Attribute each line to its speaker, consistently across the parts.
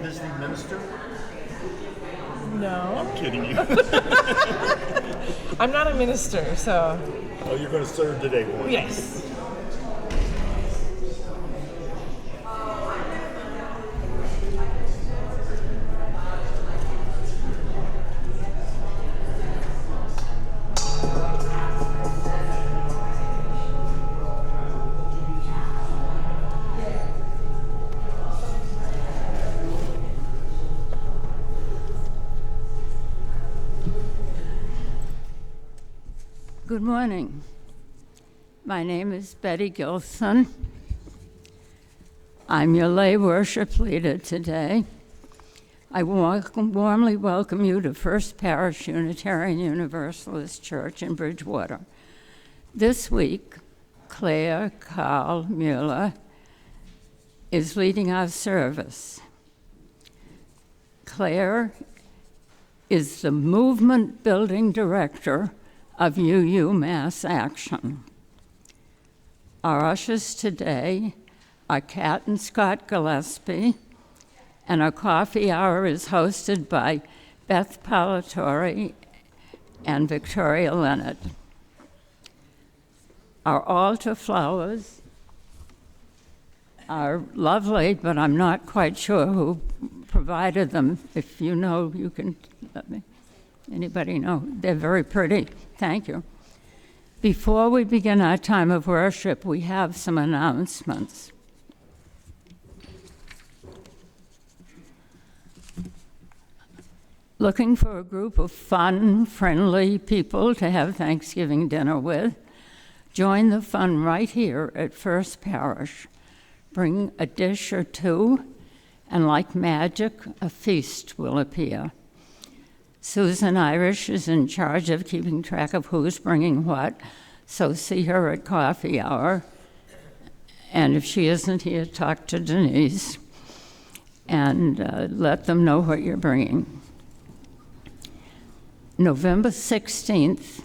Speaker 1: visiting minister?
Speaker 2: No.
Speaker 1: I'm kidding you.
Speaker 2: I'm not a minister, so.
Speaker 1: Oh, you're going to serve today, boy.
Speaker 2: Yes.
Speaker 3: Good morning. My name is Betty Gilson. I'm your lay worship leader today. I warmly welcome you to First Parish Unitarian Universalist Church in Bridgewater. This week, Claire Carl Mueller is leading our service. Claire is the movement building director of UU Mass Action. Our ushers today are Kat and Scott Gillespie, and our coffee hour is hosted by Beth Palatori and Victoria Leonard. Our altar flowers are lovely, but I'm not quite sure who provided them. If you know, you can let me. Anybody know? They're very pretty. Thank you. Before we begin our time of worship, we have some announcements. Looking for a group of fun, friendly people to have Thanksgiving dinner with? Join the fun right here at First Parish. Bring a dish or two, and like magic, a feast will appear. Susan Irish is in charge of keeping track of who's bringing what, so see her at coffee hour. And if she isn't here, talk to Denise and let them know what you're bringing. November 16th,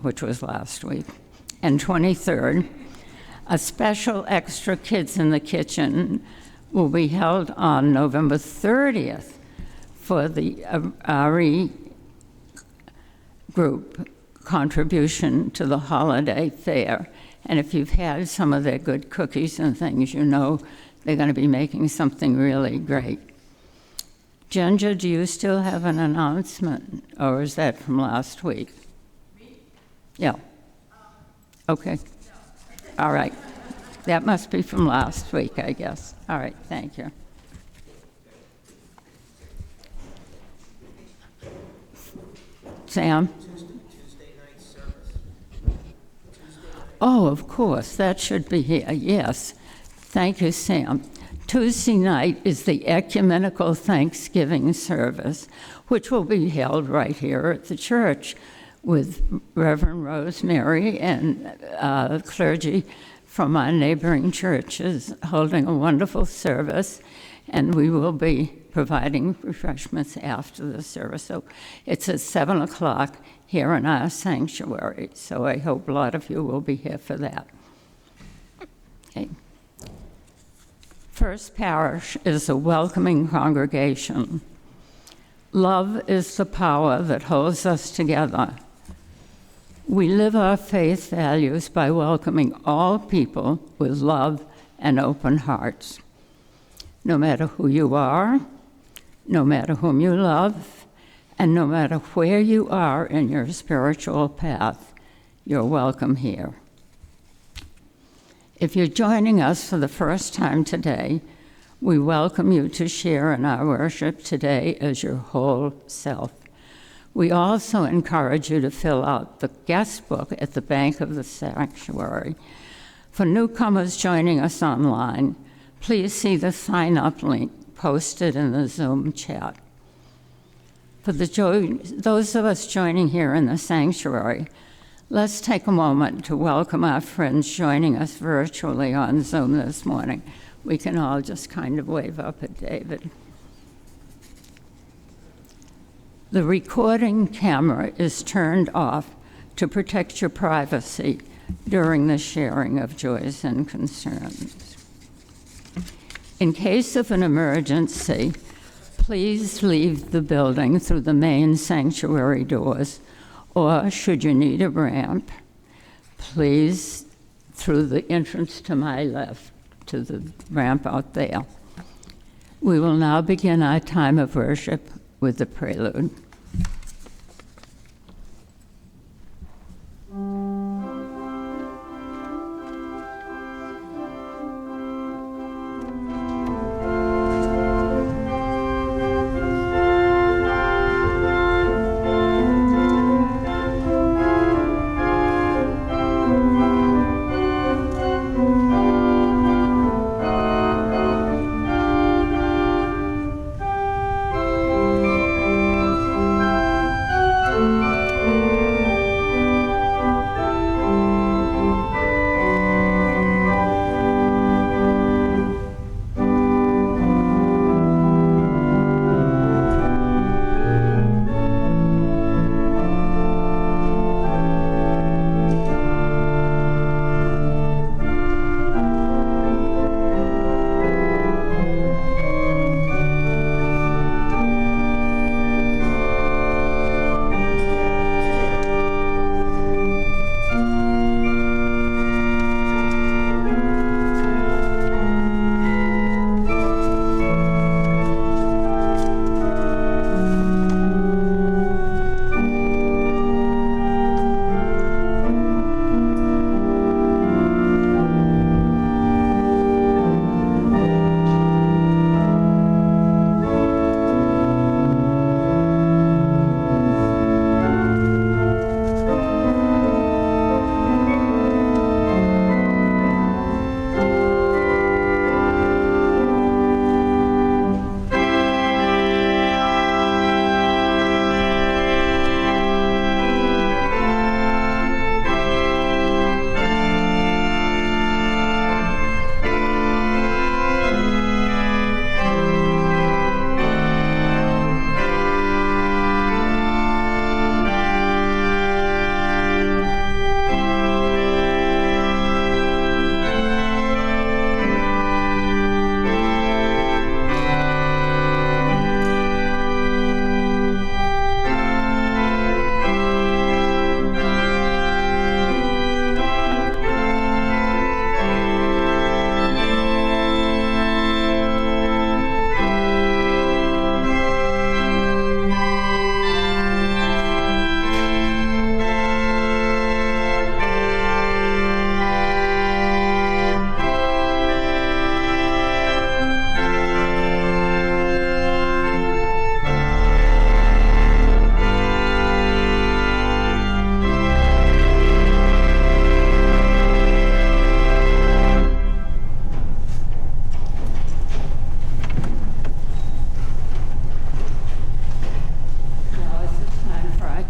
Speaker 3: which was last week, and 23rd, a special extra Kids in the Kitchen will be held on November 30th for the RE group contribution to the holiday fair. And if you've had some of their good cookies and things, you know they're going to be making something really great. Ginger, do you still have an announcement, or is that from last week? Yeah. Okay. All right. That must be from last week, I guess. All right, thank you. Sam?
Speaker 4: Tuesday night service.
Speaker 3: Oh, of course, that should be here, yes. Thank you, Sam. Tuesday night is the Ecumenical Thanksgiving service, which will be held right here at the church with Reverend Rosemary and clergy from our neighboring churches holding a wonderful service, and we will be providing refreshments after the service. So it's at 7 o'clock here in our sanctuary, so I hope a lot of you will be here for that. Okay. First Parish is a welcoming congregation. Love is the power that holds us together. We live our faith values by welcoming all people with love and open hearts. No matter who you are, no matter whom you love, and no matter where you are in your spiritual path, you're welcome here. If you're joining us for the first time today, we welcome you to share in our worship today as your whole self. We also encourage you to fill out the guest book at the back of the sanctuary. For newcomers joining us online, please see the sign-up link posted in the Zoom chat. For those of us joining here in the sanctuary, let's take a moment to welcome our friends joining us virtually on Zoom this morning. We can all just kind of wave up at David. The recording camera is turned off to protect your privacy. during the sharing of joys and concerns. In case of an emergency, please leave the building through the main sanctuary doors, or should you need a ramp, please through the entrance to my left, to the ramp out there. We will now begin our time of worship with the prelude.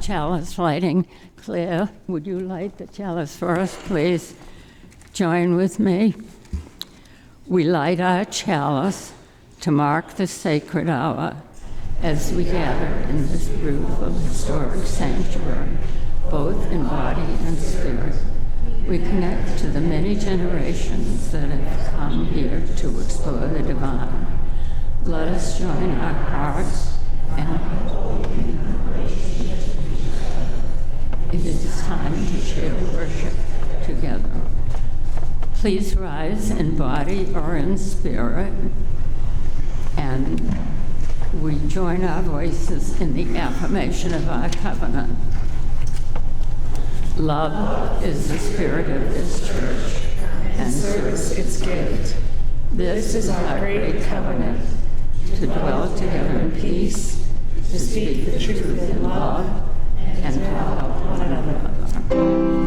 Speaker 3: Chalice lighting. Claire, would you light the chalice for us, please? Join with me. We light our chalice to mark the sacred hour as we gather in this beautiful historic sanctuary, both in body and spirit. We connect to the many generations that have come here to explore the divine. Let us join our hearts and it is time to share worship together. Please rise in body or in spirit, and we join our voices in the affirmation of our covenant. Love is the spirit of this church, and
Speaker 2: service its gift.
Speaker 3: This is our great covenant, to dwell together in peace, to speak the truth in love, and to help one another.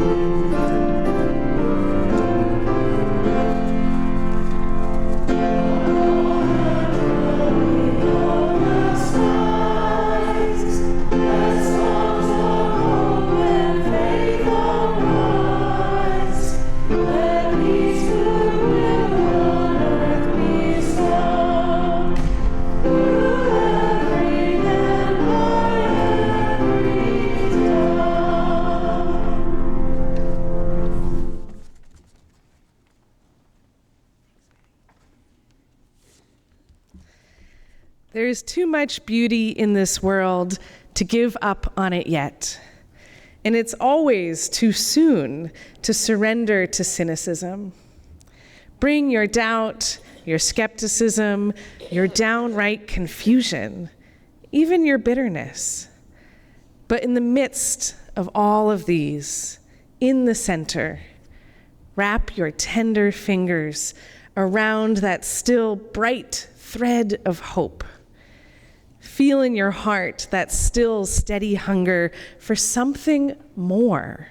Speaker 2: There is too much beauty in this world to give up on it yet. And it's always too soon to surrender to cynicism. Bring your doubt, your skepticism, your downright confusion, even your bitterness. But in the midst of all of these, in the center, wrap your tender fingers around that still bright thread of hope. Feel in your heart that still steady hunger for something more.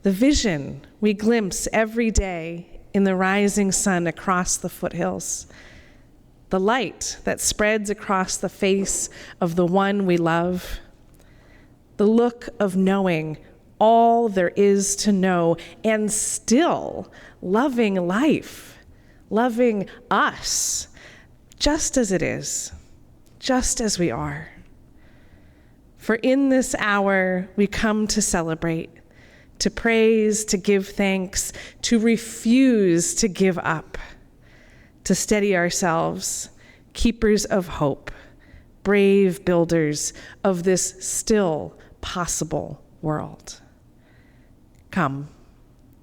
Speaker 2: The vision we glimpse every day in the rising sun across the foothills. The light that spreads across the face of the one we love. The look of knowing all there is to know and still loving life, loving us, just as it is, just as we are. For in this hour we come to celebrate, to praise, to give thanks, to refuse to give up, to steady ourselves, keepers of hope, brave builders of this still possible world. Come,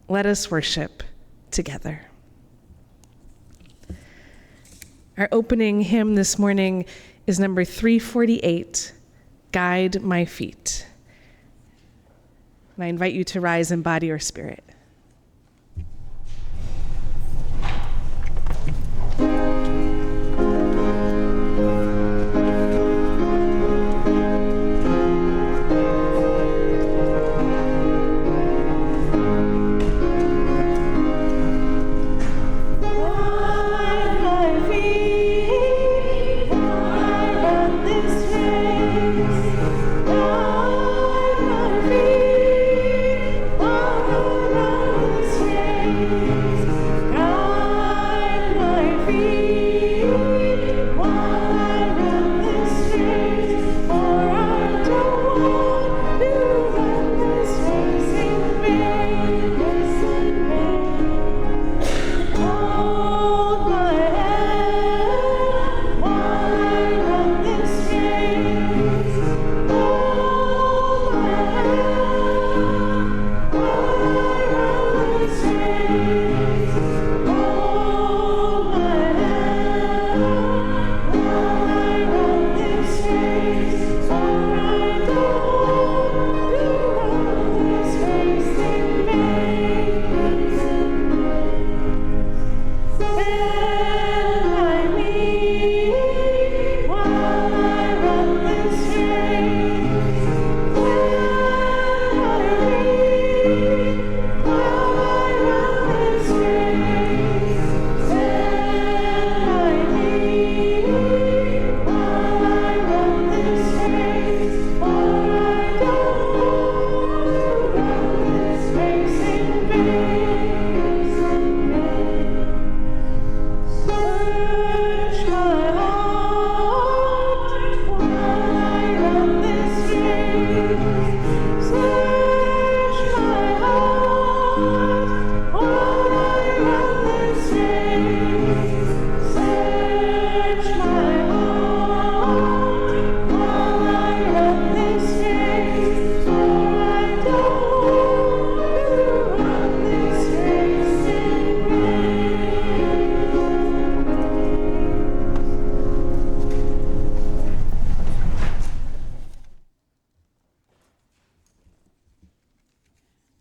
Speaker 2: let us worship together. Our opening hymn this morning is number 348, Guide My Feet. And I invite you to rise in body or spirit.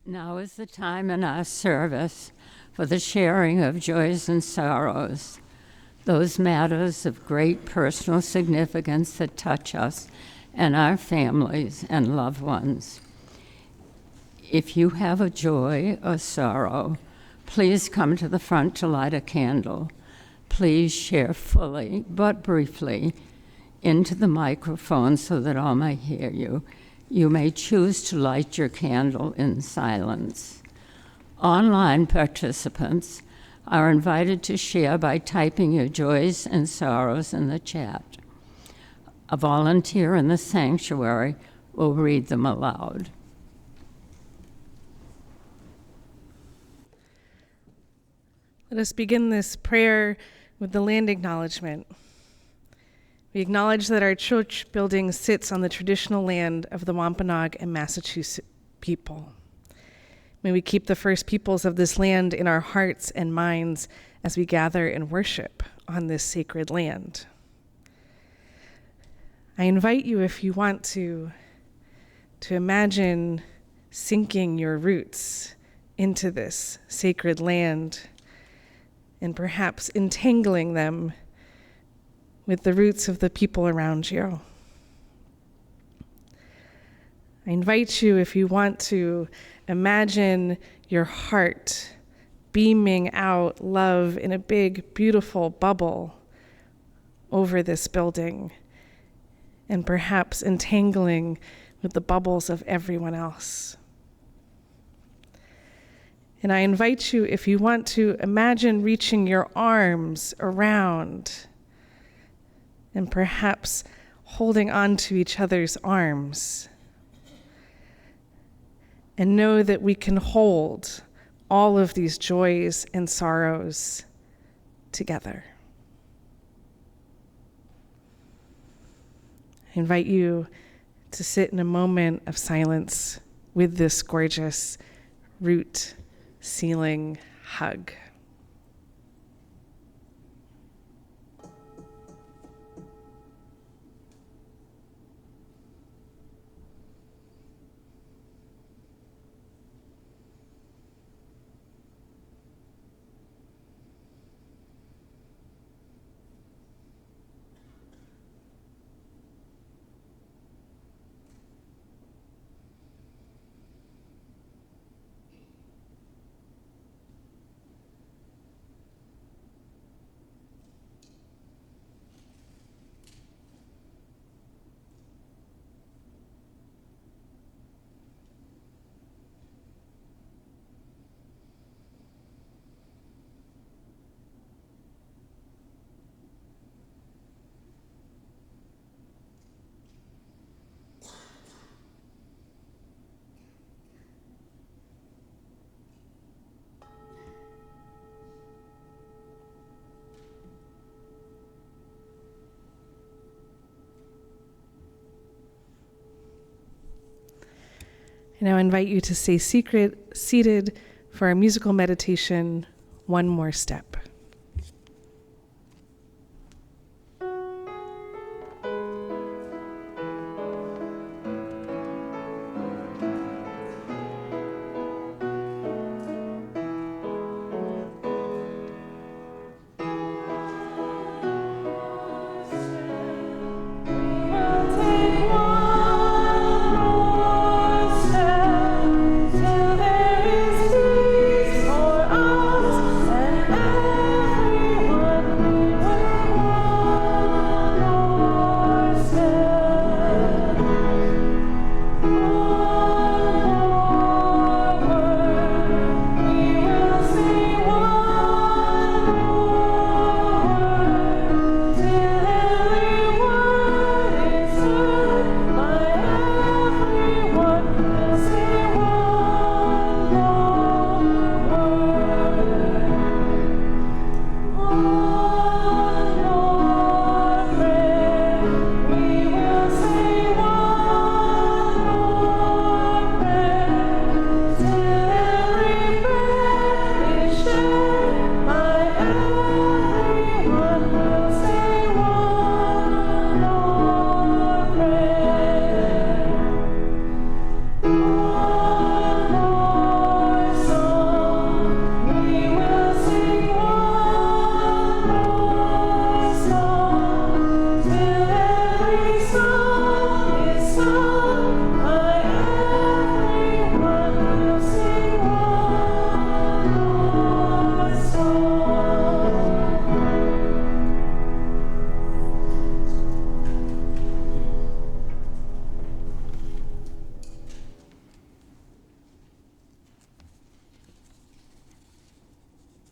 Speaker 3: Now is the time in our service for the sharing of joys and sorrows, those matters of great personal significance that touch us and our families and loved ones. If you have a joy or sorrow, please come to the front to light a candle. Please share fully, but briefly, into the microphone so that all may hear you. You may choose to light your candle in silence. Online participants are invited to share by typing your joys and sorrows in the chat. A volunteer in the sanctuary will read them aloud.
Speaker 2: Let us begin this prayer with the land acknowledgement. We acknowledge that our church building sits on the traditional land of the Wampanoag and Massachusetts people. May we keep the first peoples of this land in our hearts and minds as we gather and worship on this sacred land. I invite you, if you want to imagine sinking your roots into this sacred land and perhaps entangling them with the roots of the people around you. I invite you, if you want to, imagine your heart beaming out love in a big, beautiful bubble over this building, and perhaps entangling with the bubbles of everyone else. And I invite you, if you want to, imagine reaching your arms around and perhaps holding on to each other's arms. And know that we can hold all of these joys and sorrows together. I invite you to sit in a moment of silence with this gorgeous root ceiling hug. I now invite you to stay seated for our musical meditation, One More Step.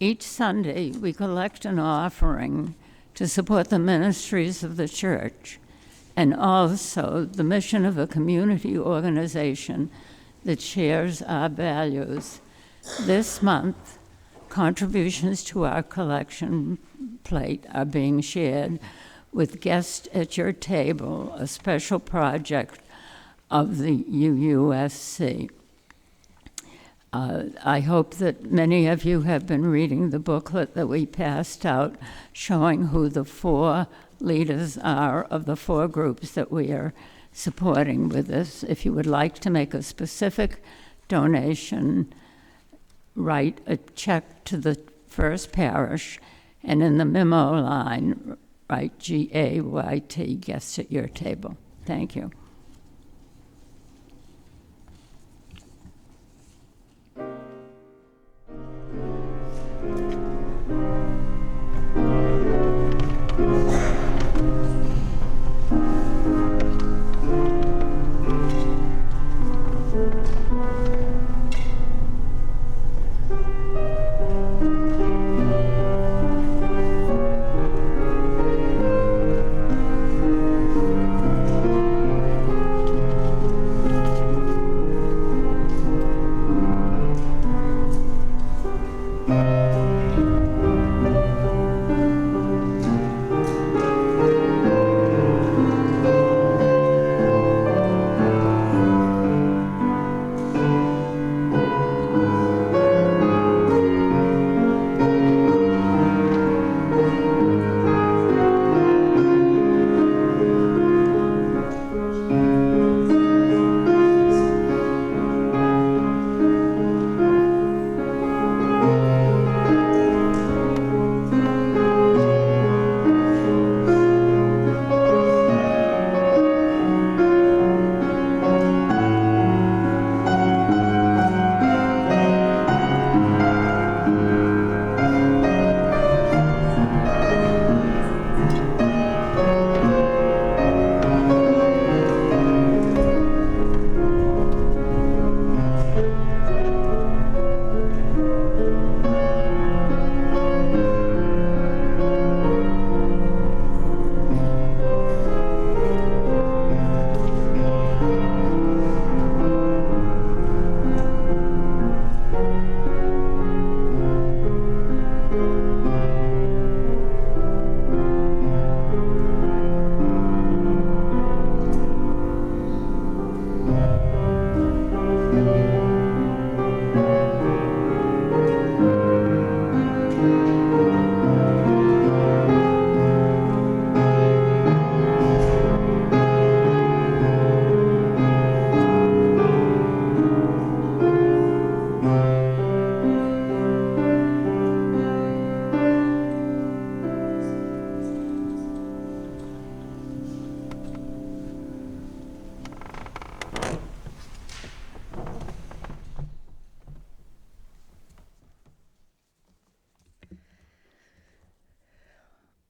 Speaker 3: Each Sunday, we collect an offering to support the ministries of the church and also the mission of a community organization that shares our values. This month, contributions to our collection plate are being shared with Guest at Your Table, a special project of the UUSC. I hope that many of you have been reading the booklet that we passed out showing who the 4 leaders are of the 4 groups that we are supporting with this. If you would like to make a specific donation, write a check to the First Parish, and in the memo line, write GAYT, Guests at Your Table. Thank you.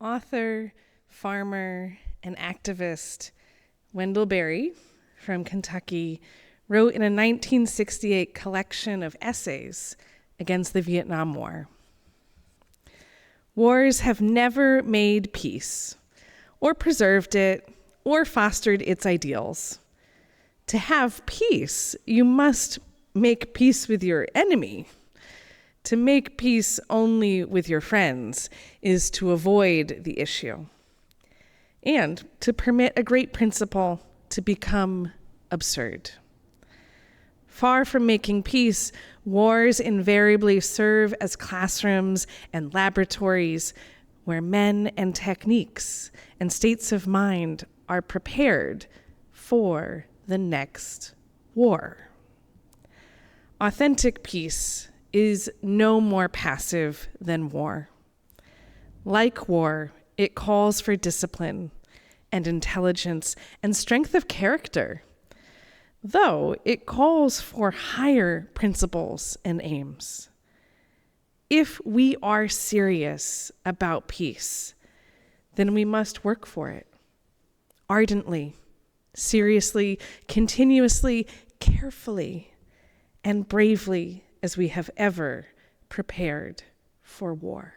Speaker 2: Author, farmer, and activist Wendell Berry from Kentucky wrote in a 1968 collection of essays against the Vietnam War. Wars have never made peace, or preserved it, or fostered its ideals. To have peace, you must make peace with your enemy. To make peace only with your friends is to avoid the issue, and to permit a great principle to become absurd. Far from making peace, wars invariably serve as classrooms and laboratories where men and techniques and states of mind are prepared for the next war. Authentic peace is no more passive than war. Like war, it calls for discipline and intelligence and strength of character, though it calls for higher principles and aims. If we are serious about peace, then we must work for it ardently, seriously, continuously, carefully, and bravely as we have ever prepared for war.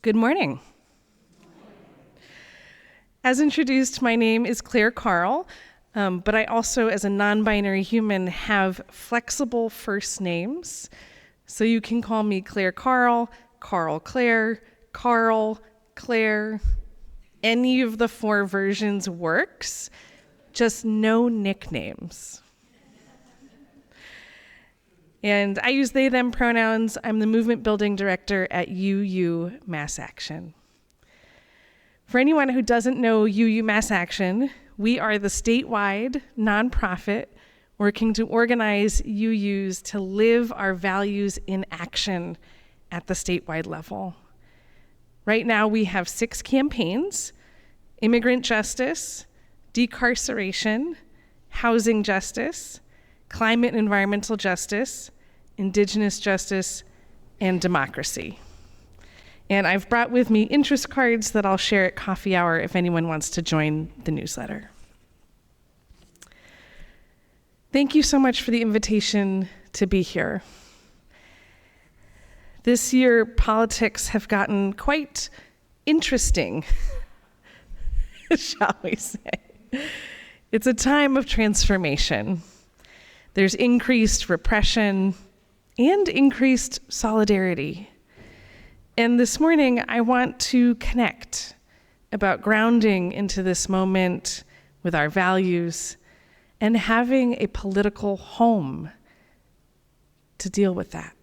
Speaker 2: Good morning. As introduced, my name is Claire Carl, but I also, as a non-binary human, have flexible first names. So you can call me Claire Carl, Carl Claire, Carl, Claire. Any of the 4 versions works, just no nicknames. And I use they, them pronouns. I'm the movement building director at UU Mass Action. For anyone who doesn't know UU Mass Action, we are the statewide nonprofit working to organize UUs to live our values in action at the statewide level. Right now we have 6 campaigns: immigrant justice, decarceration, housing justice, climate and environmental justice, indigenous justice, and democracy. And I've brought with me interest cards that I'll share at coffee hour if anyone wants to join the newsletter. Thank you so much for the invitation to be here. This year, politics have gotten quite interesting, shall we say. It's a time of transformation. There's increased repression and increased solidarity. And this morning, I want to connect about grounding into this moment with our values and having a political home to deal with that.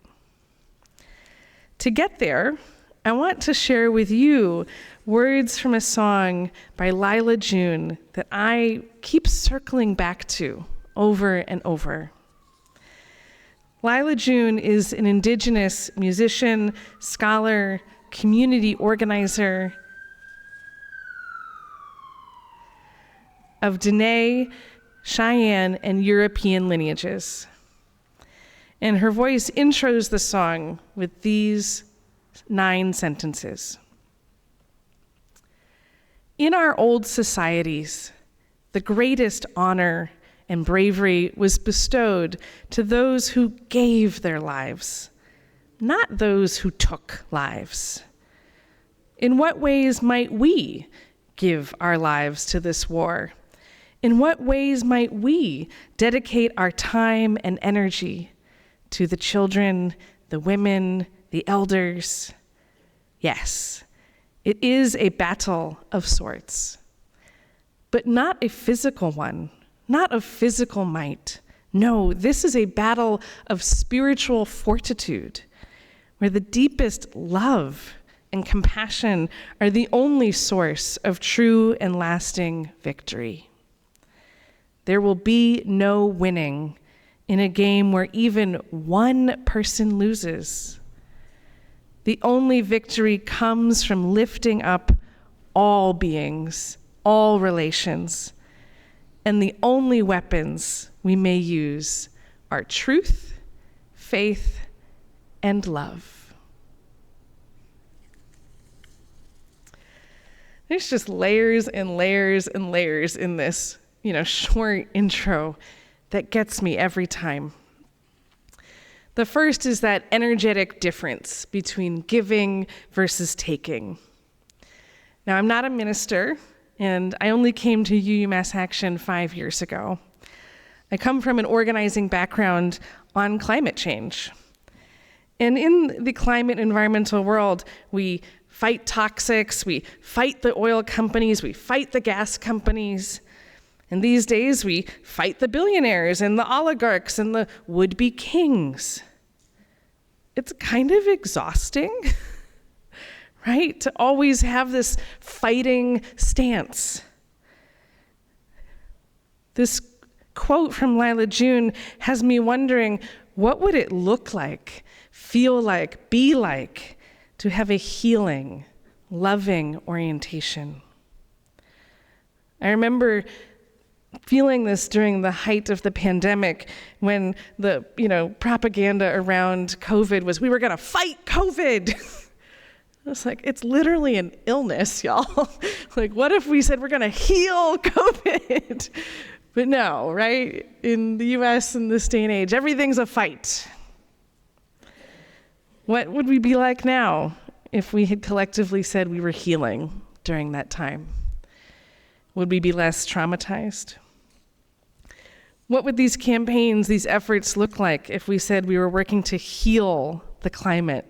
Speaker 2: To get there, I want to share with you words from a song by Lila June that I keep circling back to over and over. Lila June is an indigenous musician, scholar, community organizer of Dene, Cheyenne, and European lineages. And her voice intros the song with these 9 sentences. In our old societies, the greatest honor and bravery was bestowed to those who gave their lives, not those who took lives. In what ways might we give our lives to this war? In what ways might we dedicate our time and energy to the children, the women, the elders? Yes, it is a battle of sorts, but not a physical one. Not of physical might. No, this is a battle of spiritual fortitude, where the deepest love and compassion are the only source of true and lasting victory. There will be no winning in a game where even one person loses. The only victory comes from lifting up all beings, all relations, and the only weapons we may use are truth, faith, and love. There's just layers and layers and layers in this, short intro that gets me every time. The first is that energetic difference between giving versus taking. Now, I'm not a minister, and I only came to UU Mass Action 5 years ago. I come from an organizing background on climate change. And in the climate environmental world, we fight toxics, we fight the oil companies, we fight the gas companies. And these days, we fight the billionaires and the oligarchs and the would-be kings. It's kind of exhausting. Right? To always have this fighting stance. This quote from Lila June has me wondering, what would it look like, feel like, be like to have a healing, loving orientation? I remember feeling this during the height of the pandemic when the, propaganda around COVID was, we were gonna fight COVID. It's like, it's literally an illness, y'all. Like, what if we said we're gonna heal COVID? But no, right? In the US in this day and age, everything's a fight. What would we be like now if we had collectively said we were healing during that time? Would we be less traumatized? What would these campaigns, these efforts look like if we said we were working to heal the climate,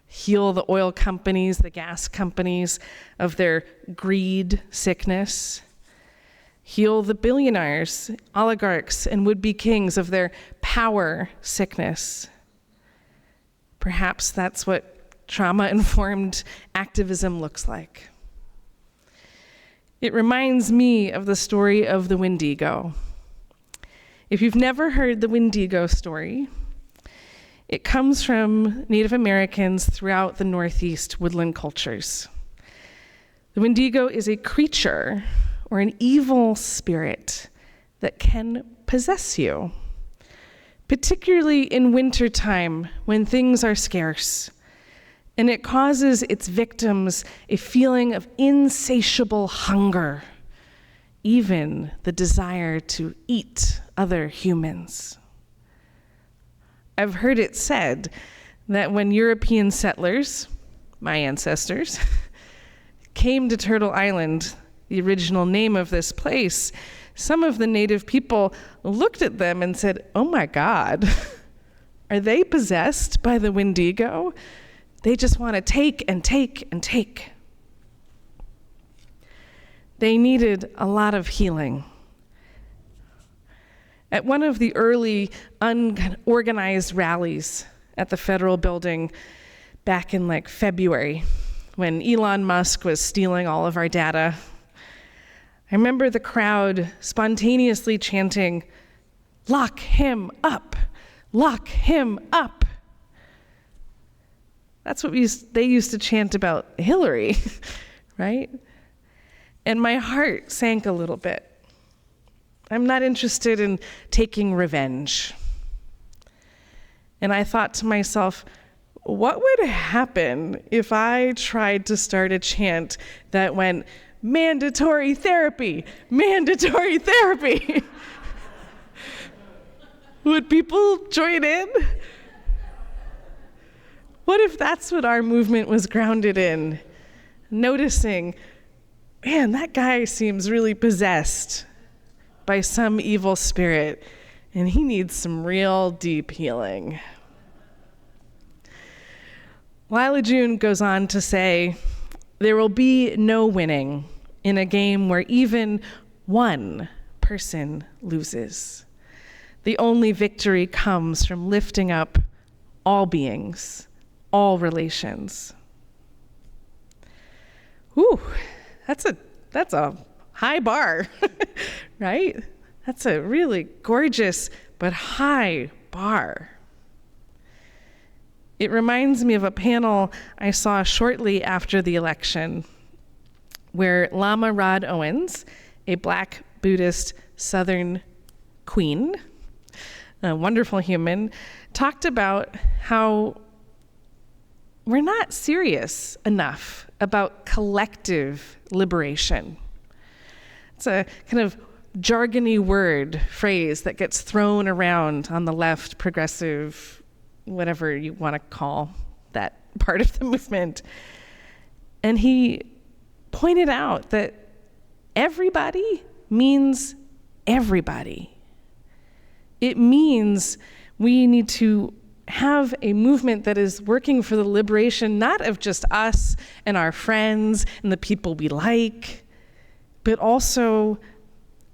Speaker 2: heal the oil companies, the gas companies of their greed, sickness, heal the billionaires, oligarchs, and would-be kings of their power, sickness? Perhaps that's what trauma-informed activism looks like. It reminds me of the story of the Wendigo. If you've never heard the Wendigo story, it comes from Native Americans throughout the Northeast woodland cultures. The Wendigo is a creature or an evil spirit that can possess you, particularly in wintertime when things are scarce, and it causes its victims a feeling of insatiable hunger, even the desire to eat other humans. I've heard it said that when European settlers, my ancestors, came to Turtle Island, the original name of this place, some of the native people looked at them and said, "Oh my God, are they possessed by the Wendigo? They just want to take and take and take." They needed a lot of healing. At one of the early unorganized rallies at the Federal Building back in February, when Elon Musk was stealing all of our data, I remember the crowd spontaneously chanting, "Lock him up, lock him up." That's what they used to chant about Hillary, right? And my heart sank a little bit. I'm not interested in taking revenge. And I thought to myself, what would happen if I tried to start a chant that went, "Mandatory therapy, mandatory therapy"? Would people join in? What if that's what our movement was grounded in? Noticing, man, that guy seems really possessed by some evil spirit, and he needs some real deep healing. Lila June goes on to say, there will be no winning in a game where even one person loses. The only victory comes from lifting up all beings, all relations. Whew, that's a high bar, right? That's a really gorgeous but high bar. It reminds me of a panel I saw shortly after the election where Lama Rod Owens, a Black Buddhist Southern queen, a wonderful human, talked about how we're not serious enough about collective liberation. It's a kind of jargony phrase that gets thrown around on the left, progressive, whatever you want to call that part of the movement. And he pointed out that everybody means everybody. It means we need to have a movement that is working for the liberation not of just us and our friends and the people we like, but also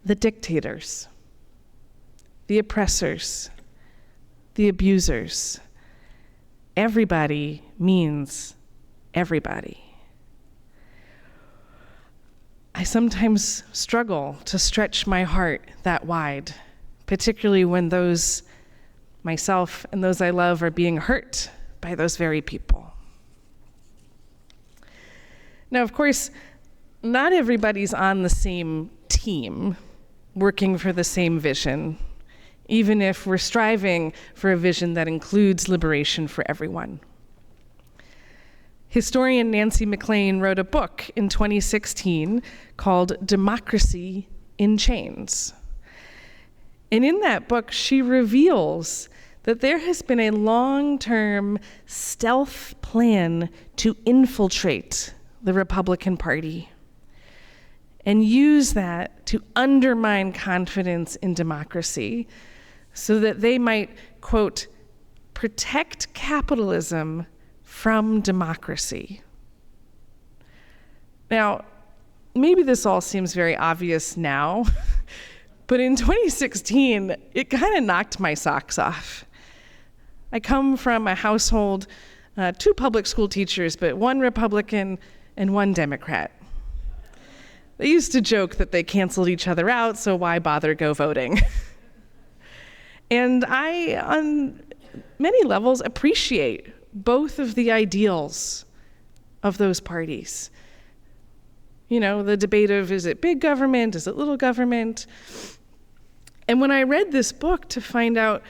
Speaker 2: the dictators, the oppressors, the abusers. Everybody means everybody. I sometimes struggle to stretch my heart that wide, particularly when those, myself and those I love, are being hurt by those very people. Now, of course, not everybody's on the same team working for the same vision, even if we're striving for a vision that includes liberation for everyone. Historian Nancy McLean wrote a book in 2016 called Democracy in Chains. And in that book, she reveals that there has been a long-term stealth plan to infiltrate the Republican Party and use that to undermine confidence in democracy so that they might, quote, protect capitalism from democracy. Now, maybe this all seems very obvious now, but in 2016, it kind of knocked my socks off. I come from a household, 2 public school teachers, but 1 Republican and 1 Democrat. They used to joke that they canceled each other out, so why bother go voting? And I, on many levels, appreciate both of the ideals of those parties. You know, the debate of, is it big government, is it little government? And when I read this book to find out,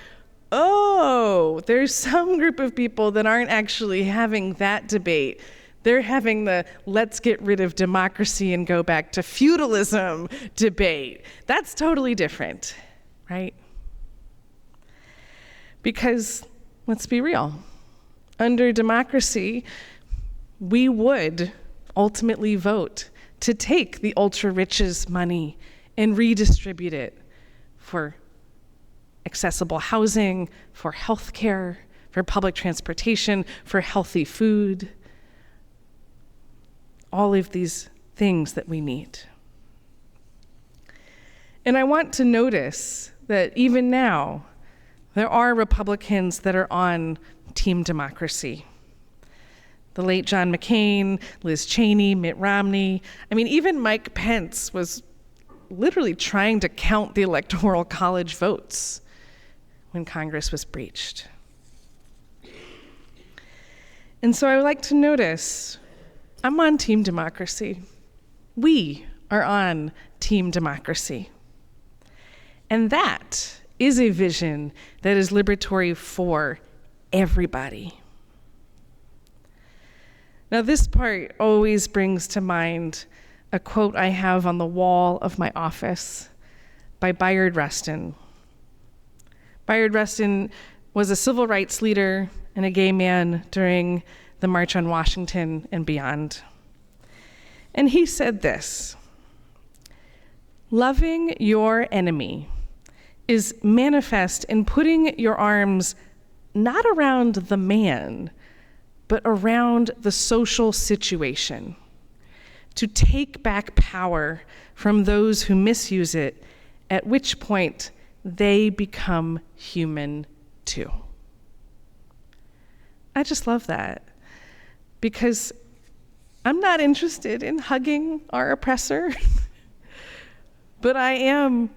Speaker 2: oh, there's some group of people that aren't actually having that debate. They're having the let's get rid of democracy and go back to feudalism debate. That's totally different, right? Because, let's be real, under democracy, we would ultimately vote to take the ultra-rich's money and redistribute it for accessible housing, for healthcare, for public transportation, for healthy food, all of these things that we need. And I want to notice that even now, there are Republicans that are on Team Democracy. The late John McCain, Liz Cheney, Mitt Romney. I mean, even Mike Pence was literally trying to count the Electoral College votes when Congress was breached. And so I would like to notice, I'm on Team Democracy. We are on Team Democracy. And that is a vision that is liberatory for everybody. Now, this part always brings to mind a quote I have on the wall of my office by Bayard Rustin. Bayard Rustin was a civil rights leader and a gay man during the March on Washington and beyond. And he said this: loving your enemy is manifest in putting your arms not around the man, but around the social situation, to take back power from those who misuse it, at which point they become human too. I just love that, because I'm not interested in hugging our oppressor, but I am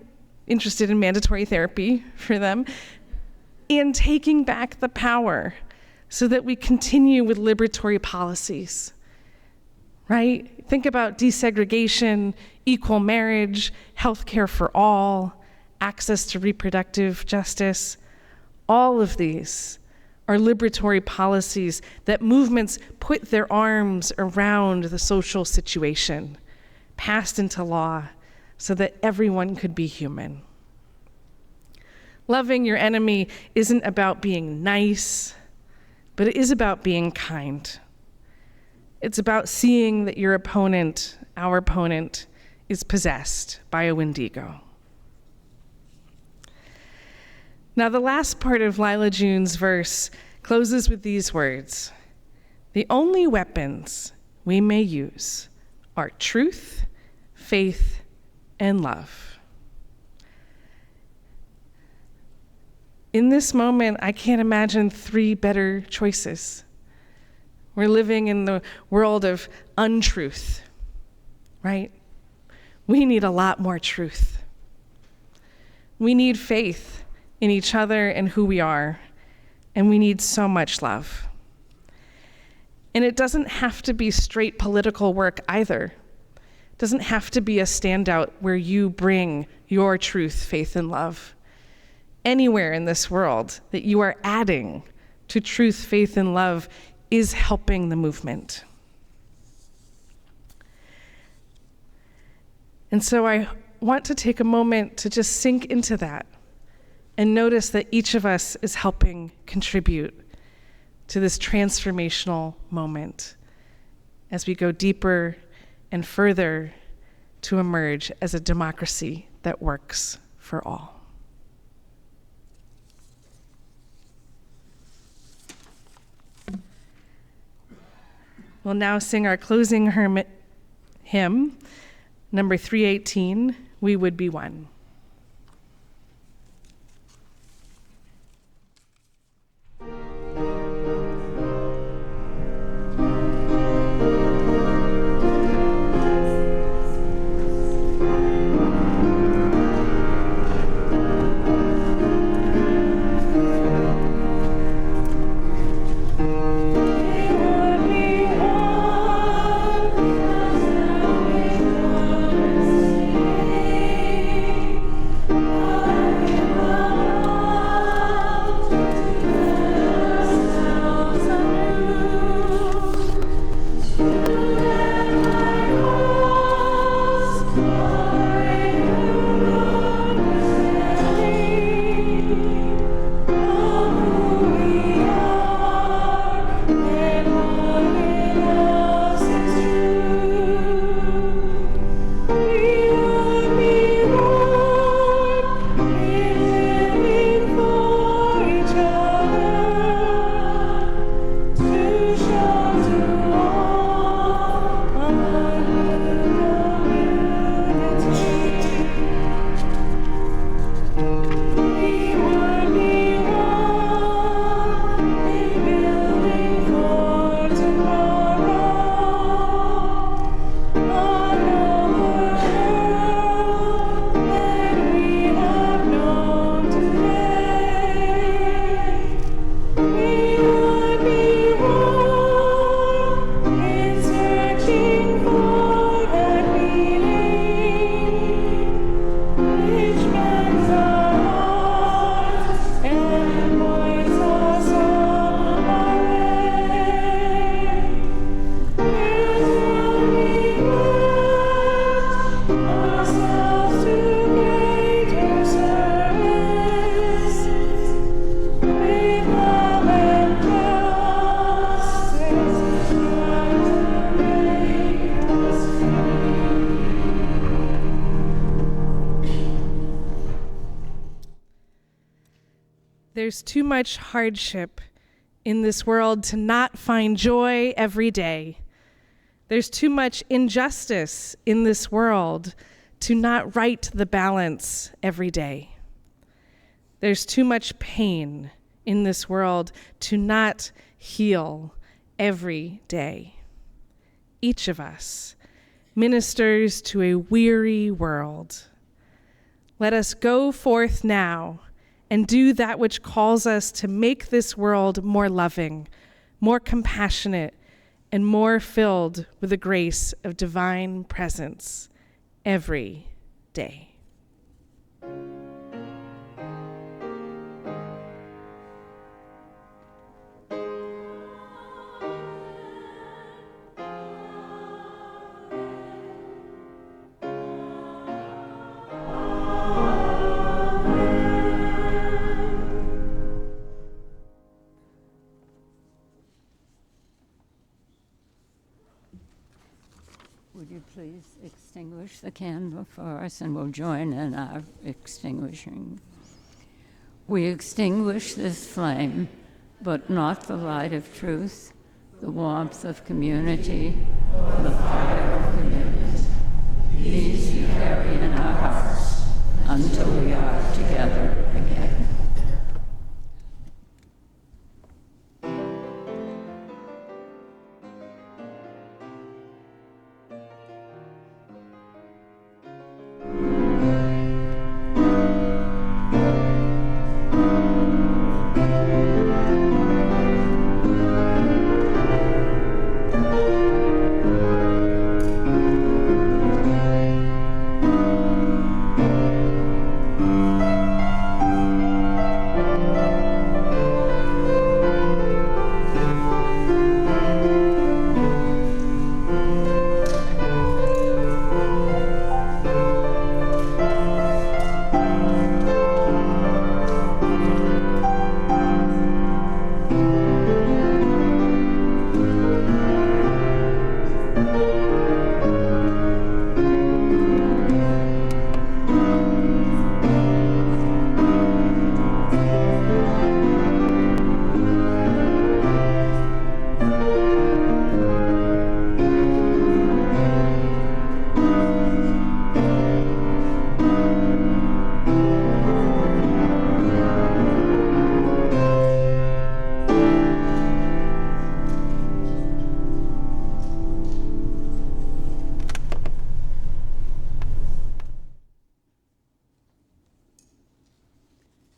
Speaker 2: interested in mandatory therapy for them and taking back the power so that we continue with liberatory policies, right? Think about desegregation, equal marriage, healthcare for all, access to reproductive justice. All of these are liberatory policies that movements put their arms around the social situation, passed into law, so that everyone could be human. Loving your enemy isn't about being nice, but it is about being kind. It's about seeing that your opponent, our opponent, is possessed by a Wendigo. Now, the last part of Lila June's verse closes with these words: the only weapons we may use are truth, faith, and love. In this moment, I can't imagine 3 better choices. We're living in the world of untruth, right? We need a lot more truth. We need faith in each other and who we are, and we need so much love. And it doesn't have to be straight political work either. It doesn't have to be a standout where you bring your truth, faith, and love. Anywhere in this world that you are adding to truth, faith, and love is helping the movement. And so I want to take a moment to just sink into that and notice that each of us is helping contribute to this transformational moment as we go deeper and further to emerge as a democracy that works for all. We'll now sing our closing hymn, number 318, We Would Be One. There's too much hardship in this world to not find joy every day. There's too much injustice in this world to not right the balance every day. There's too much pain in this world to not heal every day. Each of us ministers to a weary world. Let us go forth now and do that which calls us to make this world more loving, more compassionate, and more filled with the grace of divine presence every day.
Speaker 3: Would you please extinguish the candle for us, and we'll join in our extinguishing. We extinguish this flame, but not the light of truth, the warmth of community, the fire of commitment. These we carry in our hearts until we are together again.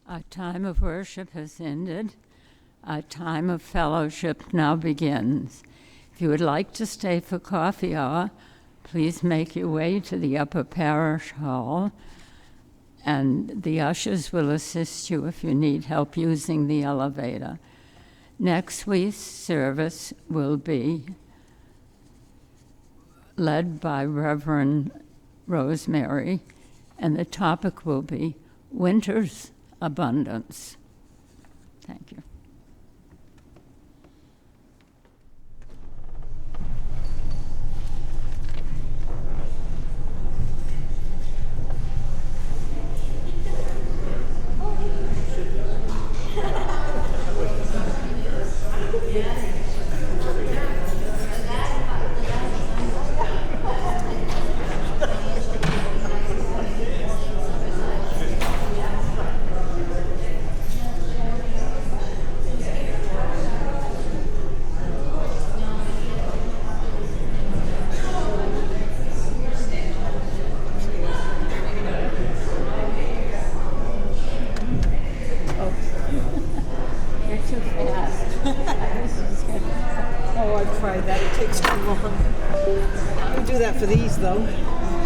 Speaker 3: Our time of worship has ended. Our time of fellowship now begins. If you would like to stay for coffee hour, please make your way to the upper parish hall, and the ushers will assist you if you need help using the elevator. Next week's service will be led by Reverend Rosemary, and the topic will be Winter's Abundance. Thank you.
Speaker 5: Oh, I've tried that. It takes too long. We do that for these, though.